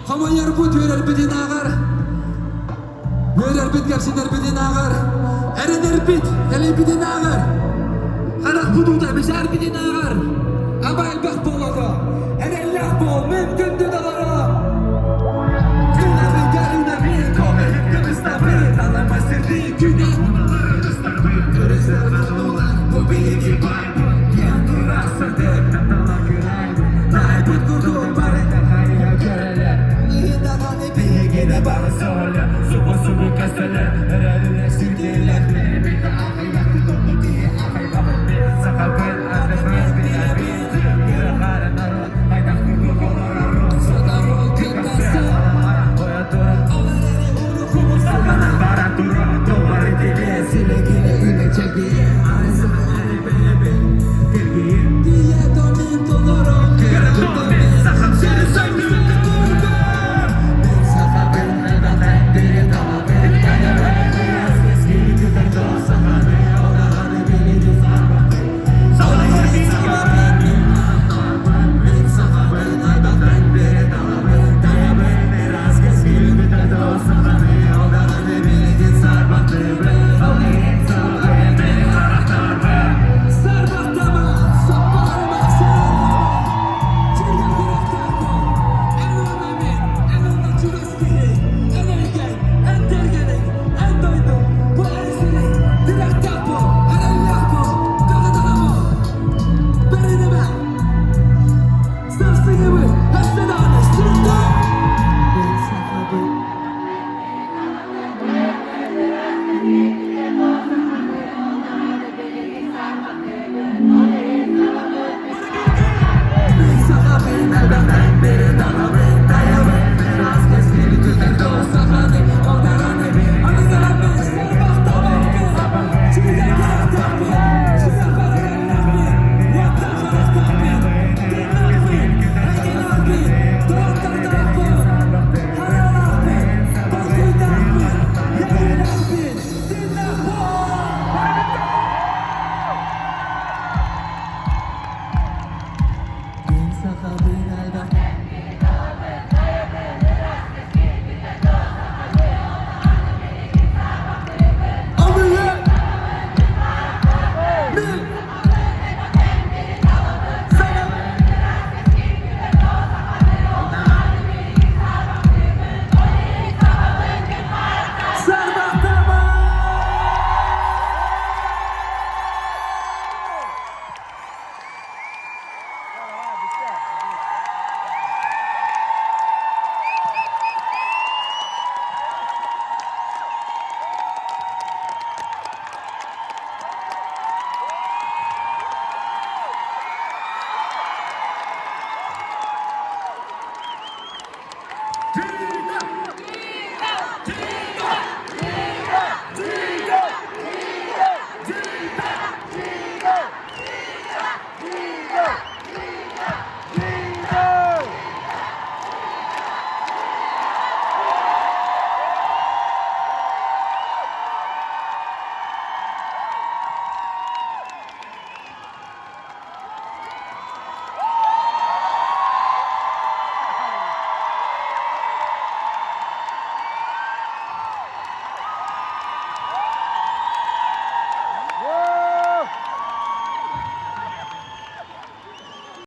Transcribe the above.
Hava yarput verer bidin ağır. Verer bid gelsinler bidin ağır. Erenler bid, hele bidin ağır. Karak bududa bizar bidin ağır. Ama elbak bolada. Erenler bol, mümkündü dalara. Günahı garına bir kome, hıkkımızda bir alama sırrı günah. Kırızlar var bu bilgi var. Yandı rastladık, tatala günaydın. Naybut kurduğum barıda hayra göreler. Nihinden hani bir gide bana söyle. Subu kasteler, erenler sildiler. Bir de ahı yaktı dolu diye ahı kapı bir. Sakal bir adefes bir ebi. Bir kare narot, haydak kurdu kolara rot. Soda rol kırmasa. Oya durun. Overere unu kumu sakana. Barat durun, duvarı dili. Sile gile ile çekiye.